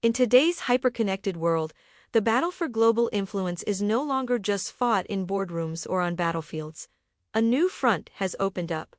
In today's hyper-connected world, the battle for global influence is no longer just fought in boardrooms or on battlefields. A new front has opened up.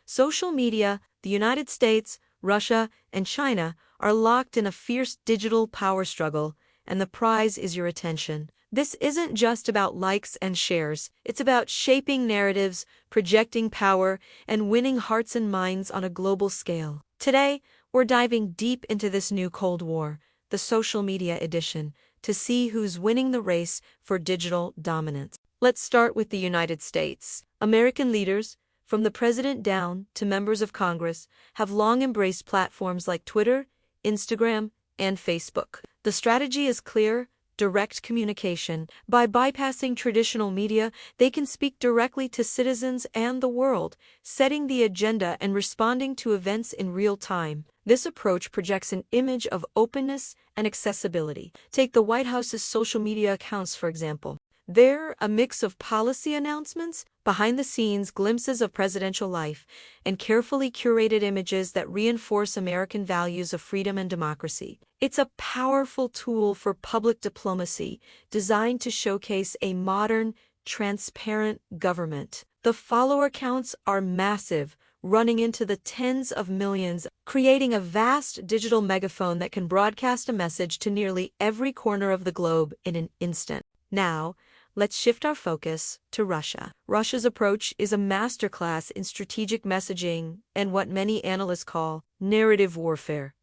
Social media, the United States, Russia, and China are locked in a fierce digital power struggle, and the prize is your attention. This isn't just about likes and shares, it's about shaping narratives, projecting power, and winning hearts and minds on a global scale. Today, we're diving deep into this new Cold War, the social media edition, to see who's winning the race for digital dominance. Let's start with the United States. American leaders, from the president down to members of Congress, have long embraced platforms like Twitter, Instagram, and Facebook. The strategy is clear: direct communication. By bypassing traditional media, they can speak directly to citizens and the world, setting the agenda and responding to events in real time. This approach projects an image of openness and accessibility. Take the White House's social media accounts, for example. They're a mix of policy announcements, behind-the-scenes glimpses of presidential life, and carefully curated images that reinforce American values of freedom and democracy. It's a powerful tool for public diplomacy, designed to showcase a modern, transparent government. The follower counts are massive, running into the tens of millions, creating a vast digital megaphone that can broadcast a message to nearly every corner of the globe in an instant. Now, let's shift our focus to Russia. Russia's approach is a masterclass in strategic messaging and what many analysts call narrative warfare.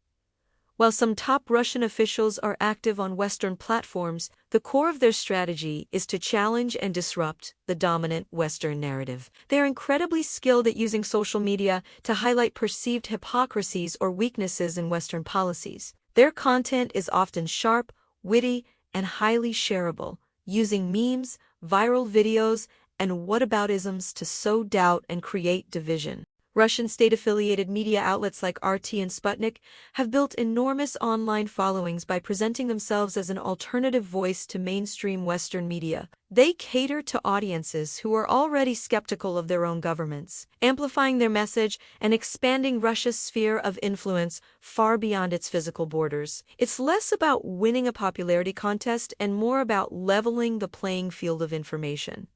While some top Russian officials are active on Western platforms, the core of their strategy is to challenge and disrupt the dominant Western narrative. They are incredibly skilled at using social media to highlight perceived hypocrisies or weaknesses in Western policies. Their content is often sharp, witty, and highly shareable, using memes, viral videos, and whataboutisms to sow doubt and create division. Russian state-affiliated media outlets like RT and Sputnik have built enormous online followings by presenting themselves as an alternative voice to mainstream Western media. They cater to audiences who are already skeptical of their own governments, amplifying their message and expanding Russia's sphere of influence far beyond its physical borders. It's less about winning a popularity contest and more about leveling the playing field of information.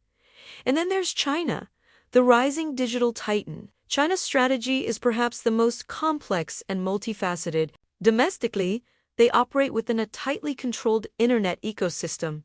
And then there's China, the rising digital titan. China's strategy is perhaps the most complex and multifaceted. Domestically, they operate within a tightly controlled internet ecosystem,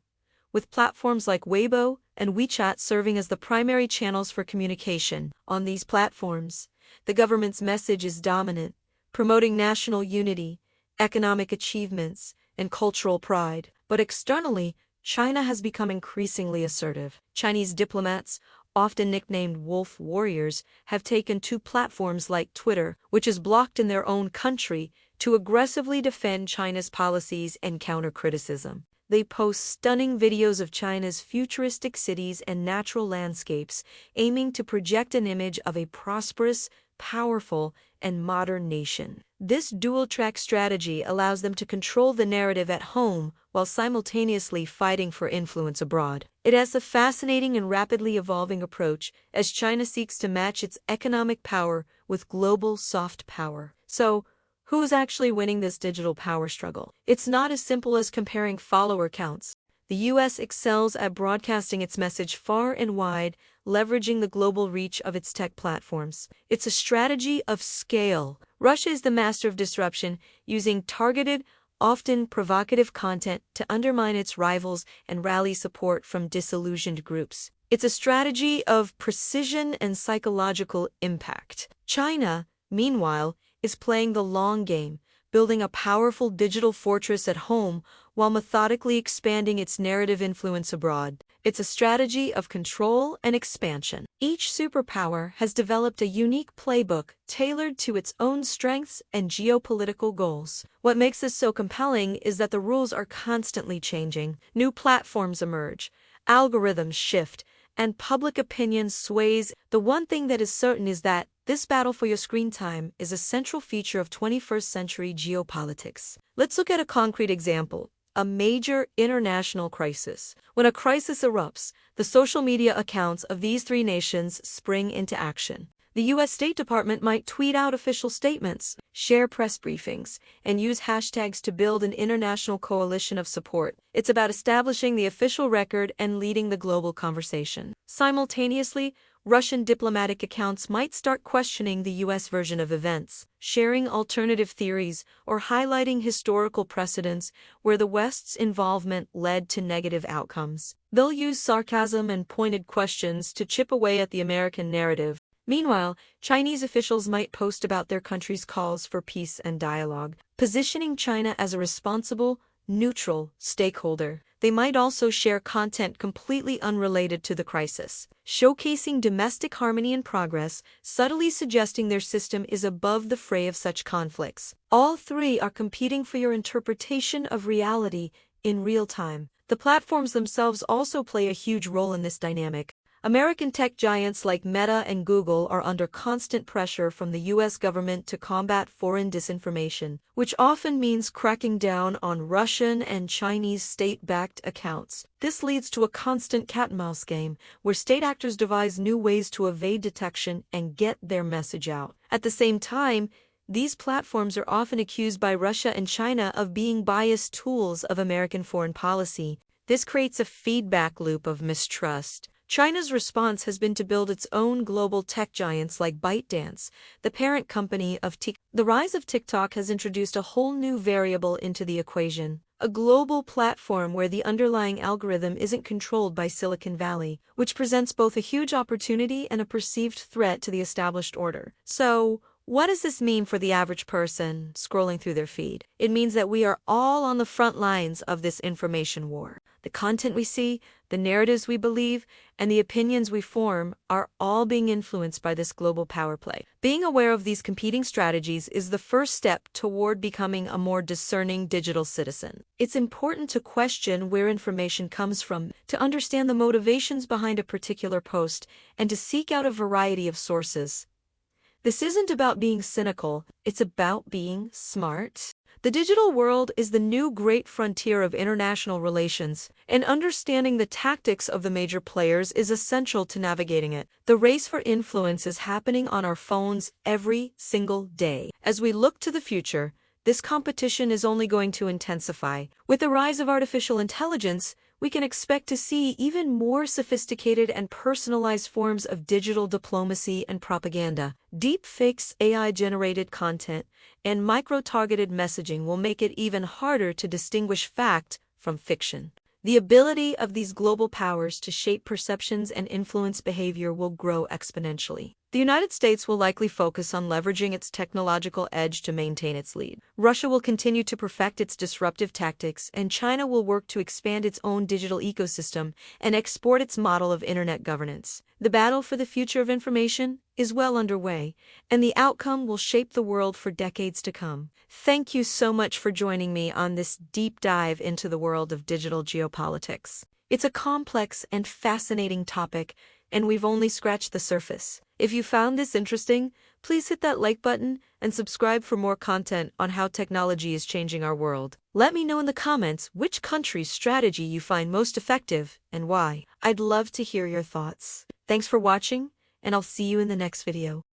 with platforms like Weibo and WeChat serving as the primary channels for communication. On these platforms, the government's message is dominant, promoting national unity, economic achievements, and cultural pride. But externally, China has become increasingly assertive. Chinese diplomats, often nicknamed wolf warriors, have taken to platforms like Twitter, which is blocked in their own country, to aggressively defend China's policies and counter criticism. They post stunning videos of China's futuristic cities and natural landscapes, aiming to project an image of a prosperous, powerful, and modern nation. This dual-track strategy allows them to control the narrative at home while simultaneously fighting for influence abroad. It has a fascinating and rapidly evolving approach as China seeks to match its economic power with global soft power. So, who's actually winning this digital power struggle? It's not as simple as comparing follower counts. The U.S. excels at broadcasting its message far and wide, leveraging the global reach of its tech platforms. It's a strategy of scale. Russia is the master of disruption, using targeted, often provocative content to undermine its rivals and rally support from disillusioned groups. It's a strategy of precision and psychological impact. China, meanwhile, is playing the long game, building a powerful digital fortress at home while methodically expanding its narrative influence abroad. It's a strategy of control and expansion. Each superpower has developed a unique playbook tailored to its own strengths and geopolitical goals. What makes this so compelling is that the rules are constantly changing. New platforms emerge, algorithms shift, and public opinion sways. The one thing that is certain is that this battle for your screen time is a central feature of 21st century geopolitics. Let's look at a concrete example: a major international crisis. When a crisis erupts, the social media accounts of these three nations spring into action. The U.S. State Department might tweet out official statements, share press briefings, and use hashtags to build an international coalition of support. It's about establishing the official record and leading the global conversation. Simultaneously, Russian diplomatic accounts might start questioning the U.S. version of events, sharing alternative theories, or highlighting historical precedents where the West's involvement led to negative outcomes. They'll use sarcasm and pointed questions to chip away at the American narrative. Meanwhile, Chinese officials might post about their country's calls for peace and dialogue, positioning China as a responsible, neutral stakeholder. They might also share content completely unrelated to the crisis, showcasing domestic harmony and progress, subtly suggesting their system is above the fray of such conflicts. All three are competing for your interpretation of reality in real time. The platforms themselves also play a huge role in this dynamic. American tech giants like Meta and Google are under constant pressure from the U.S. government to combat foreign disinformation, which often means cracking down on Russian and Chinese state-backed accounts. This leads to a constant cat-and-mouse game, where state actors devise new ways to evade detection and get their message out. At the same time, these platforms are often accused by Russia and China of being biased tools of American foreign policy. This creates a feedback loop of mistrust. China's response has been to build its own global tech giants like ByteDance, the parent company of TikTok. The rise of TikTok has introduced a whole new variable into the equation, a global platform where the underlying algorithm isn't controlled by Silicon Valley, which presents both a huge opportunity and a perceived threat to the established order. So, what does this mean for the average person scrolling through their feed? It means that we are all on the front lines of this information war. The content we see, the narratives we believe, and the opinions we form are all being influenced by this global power play. Being aware of these competing strategies is the first step toward becoming a more discerning digital citizen. It's important to question where information comes from, to understand the motivations behind a particular post, and to seek out a variety of sources. This isn't about being cynical, it's about being smart. The digital world is the new great frontier of international relations, and understanding the tactics of the major players is essential to navigating it. The race for influence is happening on our phones every single day. As we look to the future, this competition is only going to intensify. With the rise of artificial intelligence, we can expect to see even more sophisticated and personalized forms of digital diplomacy and propaganda. Deepfakes, AI-generated content, and micro-targeted messaging will make it even harder to distinguish fact from fiction. The ability of these global powers to shape perceptions and influence behavior will grow exponentially. The United States will likely focus on leveraging its technological edge to maintain its lead. Russia will continue to perfect its disruptive tactics, and China will work to expand its own digital ecosystem and export its model of internet governance. The battle for the future of information is well underway, and the outcome will shape the world for decades to come. Thank you so much for joining me on this deep dive into the world of digital geopolitics. It's a complex and fascinating topic, and we've only scratched the surface. If you found this interesting, please hit that like button and subscribe for more content on how technology is changing our world. Let me know in the comments which country's strategy you find most effective and why. I'd love to hear your thoughts. Thanks for watching, and I'll see you in the next video.